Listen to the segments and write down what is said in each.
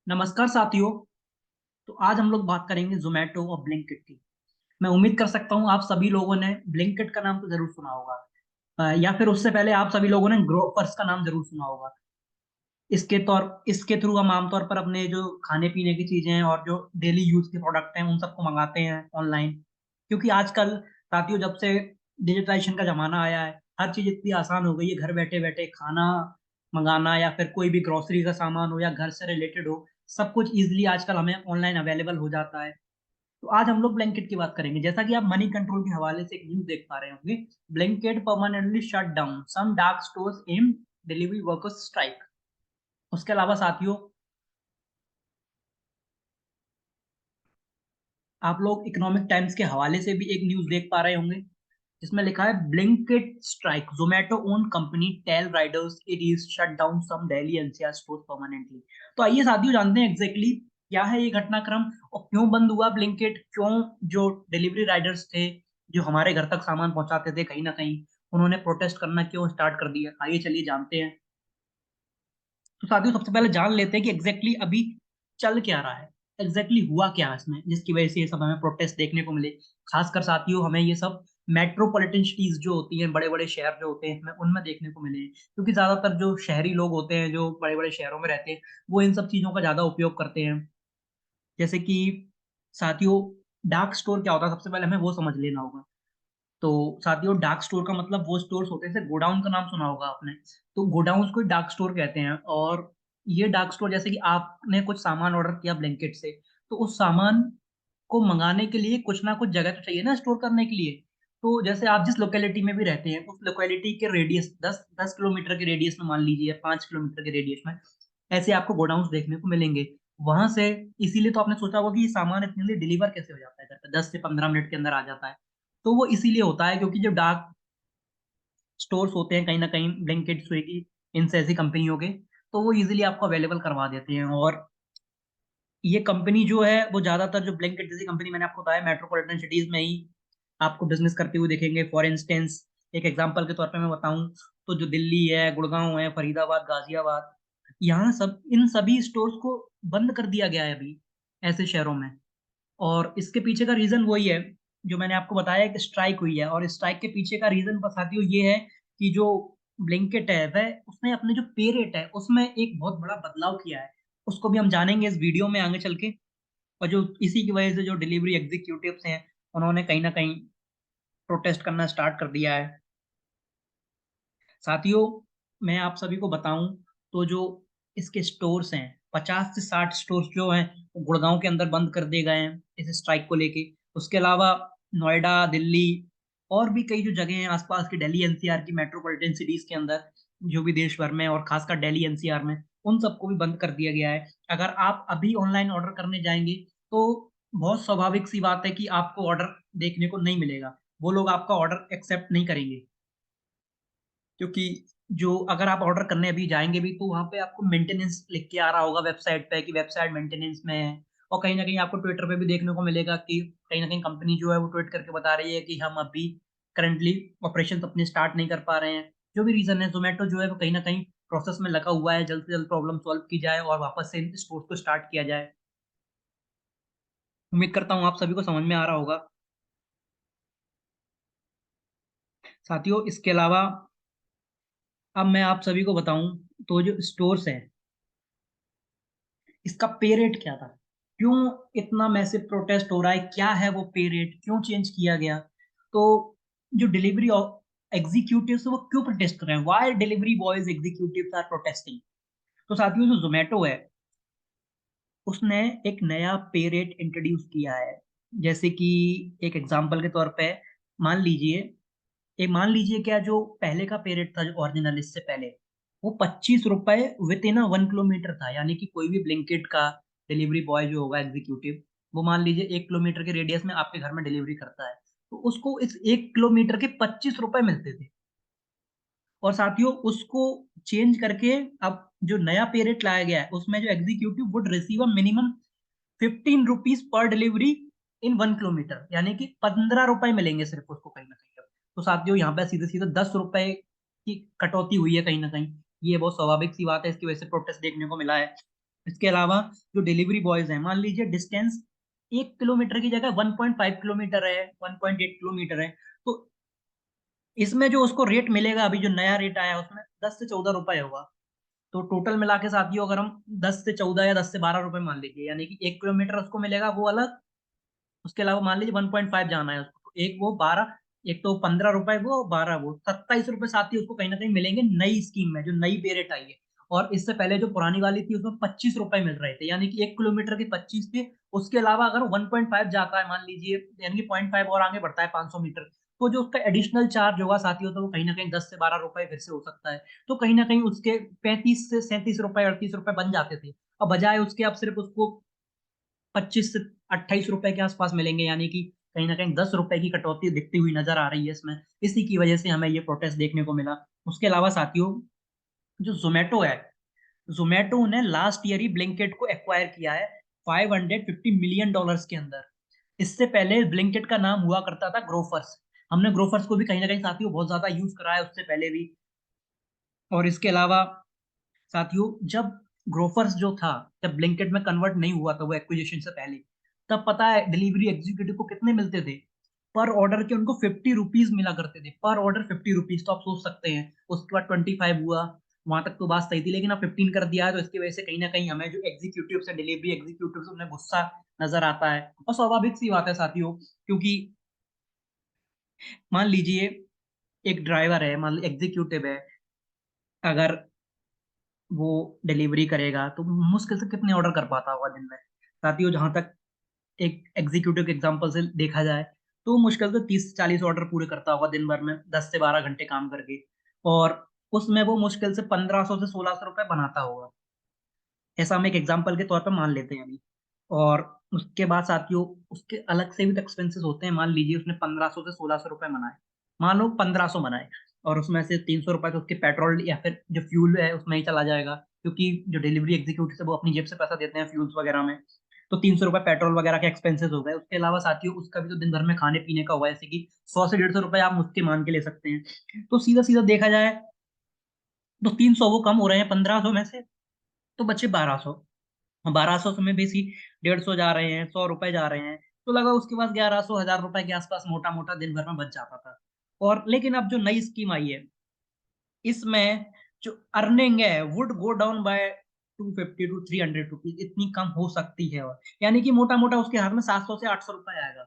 नमस्कार साथियों। तो आज हम लोग बात करेंगे जोमेटो और ब्लिंकिट की। मैं उम्मीद कर सकता हूँ आप सभी लोगों ने ब्लिंकिट का नाम तो जरूर सुना होगा। या फिर उससे पहले आप सभी लोगों ने ग्रोफर्स का नाम जरूर सुना होगा। इसके थ्रू हम आमतौर पर अपने जो खाने पीने की चीजें हैं और जो डेली यूज के प्रोडक्ट हैं उन सबको मंगाते हैं ऑनलाइन। क्योंकि आजकल साथियों जब से डिजिटाइजेशन का जमाना आया है, हर चीज इतनी आसान हो गई है। घर बैठे बैठे खाना मंगाना या फिर कोई भी ग्रोसरी का सामान हो या घर से रिलेटेड हो, सब कुछ इजीली आजकल हमें ऑनलाइन अवेलेबल हो जाता है। तो आज हम लोग ब्लैंकेट की बात करेंगे। जैसा कि आप मनी कंट्रोल के हवाले से एक न्यूज देख पा रहे होंगे, blanket permanently shut down some dark stores in delivery workers strike. उसके अलावा साथियों, आप लोग इकोनॉमिक टाइम्स के हवाले से भी एक न्यूज देख पा रहे होंगे जिसमें लिखा है Blinkit strike Zomato own company tell riders it is shut down some Delhi NCR store permanently. तो आइए साथियों जानते हैं एग्जैक्टली क्या है ये घटनाक्रम और क्यों बंद हुआ ब्लिंकिट, क्यों जो डिलीवरी राइडर्स थे जो हमारे घर तक सामान पहुंचाते थे कहीं ना कहीं उन्होंने प्रोटेस्ट करना क्यों स्टार्ट कर दिया। आइए चलिए जानते हैं। तो साथियों सबसे पहले जान लेते हैं कि एग्जैक्टली अभी चल क्या रहा है, एग्जैक्टली हुआ क्या इसमें जिसकी वजह से ये सब हमें प्रोटेस्ट देखने को मिले। खासकर साथियों हमें ये सब मेट्रोपॉलिटन सिटीज जो होती हैं, बड़े बड़े शहर जो होते हैं, हमें उनमें देखने को मिले हैं। क्योंकि ज्यादातर जो शहरी लोग होते हैं जो बड़े बड़े शहरों में रहते हैं वो इन सब चीजों का ज्यादा उपयोग करते हैं। जैसे कि साथियों डार्क स्टोर क्या होता है, सबसे पहले हमें वो समझ लेना होगा। तो साथियों डार्क स्टोर का मतलब वो स्टोर्स होते हैं, जैसे गोडाउन का नाम सुना होगा आपने। तो गोडाउन को डार्क स्टोर कहते हैं। और ये डार्क स्टोर जैसे कि आपने कुछ सामान ऑर्डर किया ब्लैंकेट से, तो उस सामान को मंगाने के लिए कुछ ना कुछ जगह तो चाहिए ना स्टोर करने के लिए। तो जैसे आप जिस लोकेलिटी में भी रहते हैं उस लोकेलिटी के रेडियस 10 10 किलोमीटर के रेडियस में, मान लीजिए 5 किलोमीटर के रेडियस में ऐसे आपको गोडाउन्स देखने को मिलेंगे। वहां से इसीलिए तो आपने सोचा होगा कि ये सामान इतने लिए डिलीवर कैसे हो जाता है, घर पे 10 से 15 मिनट के अंदर आ जाता है। तो वो इसीलिए होता है क्योंकि जो डार्क स्टोर्स होते हैं कहीं ना कहीं ब्लिंकिट स्विगी इनसे ऐसी कंपनियों के, तो वो इजीली आपको अवेलेबल करवा देते हैं। और ये कंपनी जो है वो ज्यादातर जो ब्लिंकिट जैसी कंपनी मैंने आपको बताया मेट्रोपॉलिटन सिटीज में ही आपको बिजनेस करते हुए देखेंगे। फॉर इंस्टेंस एक एग्जांपल के तौर पे मैं बताऊं तो जो दिल्ली है, गुड़गांव है, फरीदाबाद, गाजियाबाद, यहाँ सब इन सभी स्टोर्स को बंद कर दिया गया है अभी ऐसे शहरों में। और इसके पीछे का रीजन वही है जो मैंने आपको बताया कि स्ट्राइक हुई है। और स्ट्राइक के पीछे का रीजन साथियों ये है कि जो ब्लिंकिट है वह उसने अपने जो पे रेट है उसमें एक बहुत बड़ा बदलाव किया है। उसको भी हम जानेंगे इस वीडियो में आगे चल के। और जो इसी की वजह से जो डिलीवरी एग्जीक्यूटिव्स हैं उन्होंने कहीं ना कहीं प्रोटेस्ट करना स्टार्ट कर दिया है। साथियों मैं आप सभी को बताऊं तो जो इसके स्टोर्स हैं, 50 से 60 स्टोर्स जो हैं वो गुड़गांव के अंदर बंद कर दिए गए हैं इस स्ट्राइक को लेके। उसके अलावा नोएडा, दिल्ली और भी कई जो जगह हैं आसपास की दिल्ली एनसीआर की मेट्रोपॉलिटन सिटीज के अंदर, जो भी देश भर में और खासकर दिल्ली एनसीआर में, उन सबको भी बंद कर दिया गया है। अगर आप अभी ऑनलाइन ऑर्डर करने जाएंगे तो बहुत स्वाभाविक सी बात है कि आपको ऑर्डर देखने को नहीं मिलेगा। वो लोग आपका ऑर्डर एक्सेप्ट नहीं करेंगे। क्योंकि जो अगर आप ऑर्डर करने अभी जाएंगे भी तो वहां पे आपको मेंटेनेंस लिख के आ रहा होगा वेबसाइट पे कि वेबसाइट मेंटेनेंस में है। और कहीं ना कहीं आपको ट्विटर पे भी देखने को मिलेगा कि कहीं ना कहीं कंपनी जो है वो ट्वीट करके बता रही है कि हम अभी करंटली ऑपरेशन अपने स्टार्ट नहीं कर पा रहे हैं। जो भी रीजन है, जोमेटो जो है वो कहीं ना कहीं प्रोसेस में लगा हुआ है, जल्द से जल्द प्रॉब्लम सॉल्व की जाए और वापस से स्टोर को स्टार्ट किया जाए। उम्मीद करता हूँ आप सभी को समझ में आ रहा होगा। साथियों इसके अलावा अब मैं आप सभी को बताऊं तो जो स्टोर्स हैं इसका पे रेट क्या था, क्यों इतना मैसिव प्रोटेस्ट हो रहा है, क्या है वो पे रेट, क्यों चेंज किया गया। तो जो डिलीवरी एग्जीक्यूटिव्स वो क्यों प्रोटेस्ट कर रहे हैं, why delivery boys executives are protesting. तो साथियों जो जोमेटो है उसने एक नया पे रेट इंट्रोड्यूस किया है। जैसे कि एक एग्जांपल के तौर पे मान लीजिए क्या, जो पहले का पे रेट था जो ओरिजिनल इससे पहले, वो 25 रुपए विद इन 1 किलोमीटर था। यानी कि कोई भी ब्लिंकिट का डिलीवरी बॉय जो होगा एग्जीक्यूटिव, वो मान लीजिए 1 किलोमीटर के रेडियस में आपके घर में डिलीवरी करता है, तो उसको इस 1 किलोमीटर के 25 रुपए मिलते थे। और साथियों उसको चेंज करके अब जो नया पे रेट लाया गया है उसमें जो executive would receive a minimum 15 rupees per delivery in 1 kilometre, यानी कि 15 रुपए मिलेंगे सिर्फ उसको कहीं ना कहीं। अब तो साथियों यहाँ पे सीधे सीधे 10 रुपए की कटौती हुई है कहीं ना कहीं। ये बहुत स्वाभाविक सी बात है, इसकी वजह से प्रोटेस्ट देखने को मिला है। इसके अलावा जो डिलीवरी बॉयज हैं, मान लीजिए डिस्टेंस 1 किलोमीटर की जगह 1.5 किलोमीटर है, 1.8 किलोमीटर है, तो इसमें जो उसको रेट मिलेगा, अभी जो नया रेट आया है उसमें 10 से 14 रुपए होगा। तो टोटल मिला के साथियों अगर हम 10 से 14 या 10 से 12 रुपए मान लीजिए, यानी कि 1 किलोमीटर उसको मिलेगा वो अलग। उसके अलावा मान लीजिए 1.5 जाना है उसको, तो एक वो 12, एक तो 15 रुपए वो, 12 वो 27 रुपए साथियों उसको कहीं ना कहीं मिलेंगे नई स्कीम में, जो नई पे रेट आई है। और इससे पहले जो पुरानी वाली थी उसमें 25 रुपए मिल रहे थे, यानी कि 1 किलोमीटर के 25 थे। उसके अलावा अगर 1.5 जाता है मान लीजिए, यानी कि 0.5 और आगे बढ़ता है 500 मीटर, तो जो उसका एडिशनल चार्ज होगा साथियों, तो वो कहीं ना कहीं 10 से 12 रुपए फिर से हो सकता है। तो कहीं ना कहीं उसके 35 से 37 रुपए 38 रुपए बन जाते थे। अब बजाय उसके अब सिर्फ उसको 25 से 28 रुपए के आसपास मिलेंगे, यानी कि कहीं ना कहीं 10 रुपए की कटौती दिखती हुई नजर आ रही है इसमें। इसी की वजह से हमें ये प्रोटेस्ट देखने को मिला। उसके अलावा साथियों, जो जोमेटो है, जोमेटो ने लास्ट ईयर ही ब्लिंकिट को एक्वायर किया है $550 मिलियन के अंदर। इससे पहले ब्लिंकिट का नाम हुआ करता था ग्रोफर्स। हमने ग्रोफर्स को भी कहीं ना कहीं साथियों बहुत ज्यादा यूज करा है उससे पहले भी। और इसके अलावा साथियों, जब ग्रोफर्स जो था, जब ब्लिंकिट में कन्वर्ट नहीं हुआ था वो एक्विजिशन से पहले, तब पता है डिलीवरी एग्जीक्यूटिव को कितने मिलते थे? पर ऑर्डर के उनको 50 रुपीज मिला करते थे, पर ऑर्डर 50 रुपीज। तो आप सोच सकते हैं, उसके बाद 25 हुआ, वहां तक तो बात सही थी, लेकिन अब 15 कर दिया है, तो इसकी वजह से कहीं ना कहीं हमें जो एग्जीक्यूटिव से, डिलीवरी एग्जीक्यूटिव से उन्हें गुस्सा नजर आता है। और स्वाभाविक सी बात है साथियों, क्योंकि मान लीजिए एक ड्राइवर है, मान लीजिए एग्जीक्यूटिव है, अगर वो डिलीवरी करेगा तो मुश्किल से कितने ऑर्डर कर पाता होगा दिन में? साथियों, जहां तक एक एग्जीक्यूटिव के एग्जांपल से देखा जाए, तो मुश्किल से 30 से 40 ऑर्डर पूरे करता होगा दिन भर में, 10 से 12 घंटे काम करके। और उसमें वो मुश्किल से 1500 से 1600 रुपए बनाता होगा। ऐसा हम एक एग्जांपल के तौर पर मान लेते हैं अभी। और उसके बाद साथियों, उसके अलग से भी एक्सपेंसेस होते हैं। मान लीजिए उसने 1500 से 1600 रुपए बनाए, मान लो 1500 बनाए, और उसमें से 300 रुपए तो उसके पेट्रोल या फिर जो फ्यूल है उसमें ही चला जाएगा, क्योंकि जो डिलीवरी एग्जीक्यूटिव है वो अपनी जेब से पैसा देते हैं फ्यूल्स वगैरह में। तो 300 रुपए पेट्रोल वगैरह के एक्सपेंसेस हो गए। उसके अलावा साथियों उसका भी तो दिन भर में खाने पीने का हुआ, जैसे कि 100 से 150 रुपए आप मुझके मान के ले सकते हैं। तो सीधा सीधा देखा जाए तो 300 वो कम हो रहे हैं 1500 में से, तो बचे 1200। 1200 में भी सी 150 जा रहे हैं, 100 रुपए जा रहे हैं, तो लगा उसके पास 1100 1000 रुपए के आसपास मोटा मोटा दिन भर में बच जाता था। और लेकिन अब जो नई स्कीम आई है, इसमें जो अर्निंग है would go down by 250 to 300 rupees, इतनी कम हो सकती है। और यानी कि मोटा मोटा उसके हाथ में 700 से 800 रुपए आएगा।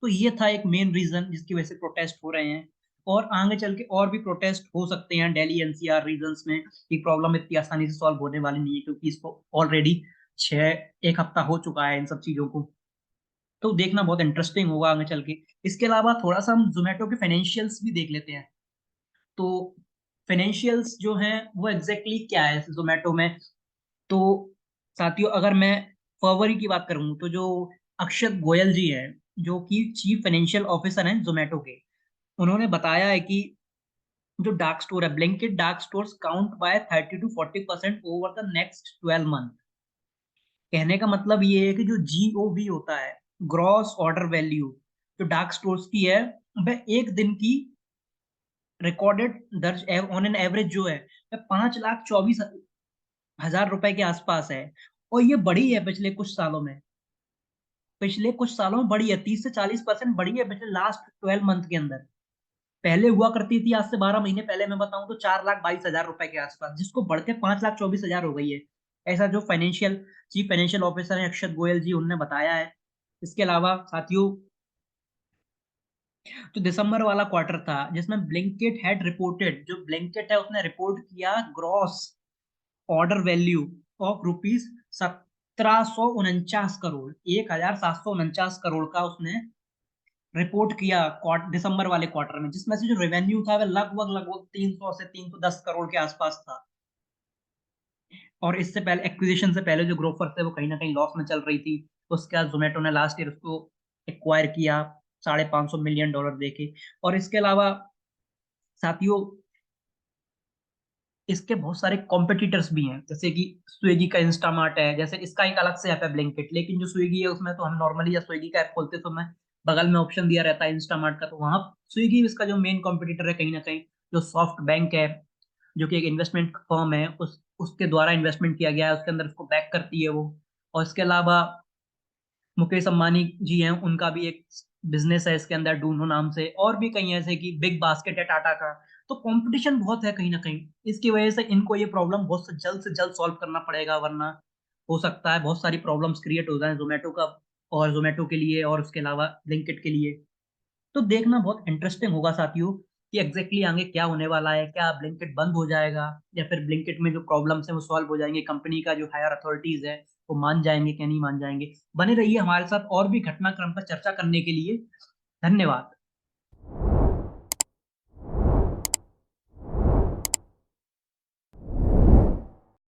तो ये था एक मेन रीजन जिसकी वजह से प्रोटेस्ट हो रहे हैं। और आगे चल के और भी प्रोटेस्ट हो सकते हैं दिल्ली एनसीआर रीजन्स में। ये प्रॉब्लम इतनी आसानी से सॉल्व होने वाली नहीं है, क्योंकि इसको ऑलरेडी छह एक हफ्ता हो चुका है इन सब चीजों को। तो देखना बहुत इंटरेस्टिंग होगा आगे चल के। इसके अलावा थोड़ा सा हम जोमेटो के फाइनेंशियल्स भी देख लेते हैं। तो फाइनेंशियल्स जो हैं वो एग्जैक्टली exactly क्या है जोमेटो में। तो साथियों, अगर मैं फरवरी की बात करूं, तो जो अक्षत गोयल जी हैं, जो कि चीफ फाइनेंशियल ऑफिसर हैं जोमेटो के, उन्होंने बताया है कि जो डार्क स्टोर है, Blinkit dark stores count by 30 to 40% over the next 12 month. कहने का मतलब ये है कि जो जीओवी होता है, ग्रॉस ऑर्डर वैल्यू, जो डार्क स्टोर्स की है, वह एक दिन की रिकॉर्डेड दर्ज ऑन एन एवरेज जो है, वह 5,24,000 रुपए के आसपास है। और ये बढ़ी है पिछले कुछ सालों में, पिछले कुछ सालों में बढ़ी है, 30 से 40% बढ़ी है पिछले लास्ट 12 मंथ के अंदर। पहले हुआ करती थी, आज से 12 महीने पहले मैं बताऊं तो 4,22,000 रुपए के आसपास, जिसको बढ़ के 5,24,000 हो गई है। ऐसा जो फाइनेंशियल चीफ फाइनेंशियल ऑफिसर है अक्षत गोयल जी, उनने बताया है। इसके अलावा साथियों, जो दिसंबर वाला क्वार्टर था जिसमें ब्लिंकिट हैड रिपोर्टेड, जो ब्लिंकिट है उसने रिपोर्ट किया gross order value of rupees 1749 crore, 1,749 crore का उसने रिपोर्ट किया दिसंबर वाले क्वार्टर में, जिसमें से जो रेवेन्यू था वह लगभग लगभग 300 से 310 करोड़ के आसपास था। और इससे पहले, एक्विजिशन से पहले जो ग्रोफर थे वो कहीं ना कहीं लॉस में चल रही थी। उसके बाद जोमेटो ने लास्ट ईयर उसको एक्वायर किया $550 मिलियन देके। और इसके अलावा साथियों, इसके बहुत सारे कॉम्पिटिटर्स भी हैं, जैसे कि स्विगी का इंस्टामार्ट है, जैसे इसका एक अलग से ऐप है ब्लिंकिट, लेकिन जो स्विगी है उसमें तो हम नॉर्मली या स्विगी का ऐप खोलते तो मैं बगल में ऑप्शन दिया रहता है इंस्टामार्ट का, तो वहाँ स्विगी इसका जो मेन कॉम्पिटिटर है कहीं ना कहीं। जो सॉफ्ट बैंक है, जो कि एक इन्वेस्टमेंट फर्म है, उसके द्वारा इन्वेस्टमेंट किया गया है, उसके अंदर उसको बैक करती है वो। और इसके अलावा मुकेश अंबानी जी हैं, उनका भी एक बिजनेस है इसके अंदर डूनो नाम से, और भी कई ऐसे कि बिग बास्केट है टाटा का। तो कंपटीशन बहुत है कहीं ना कहीं, इसकी वजह से इनको ये प्रॉब्लम बहुत से जल्द सॉल्व करना पड़ेगा, वरना हो सकता है बहुत सारी प्रॉब्लम्स क्रिएट हो जाए जोमेटो का, और जोमेटो के लिए और उसके अलावा ब्लिंकिट के लिए। तो देखना बहुत इंटरेस्टिंग होगा साथियों कि एग्जैक्टली आगे क्या होने वाला है, क्या ब्लिंकिट बंद हो जाएगा या फिर ब्लिंकिट में जो प्रॉब्लम्स है वो सॉल्व हो जाएंगे, कंपनी का जो हायर अथॉरिटीज है वो मान जाएंगे क्या नहीं मान जाएंगे। बने रहिए हमारे साथ और भी घटनाक्रम पर चर्चा करने के लिए। धन्यवाद।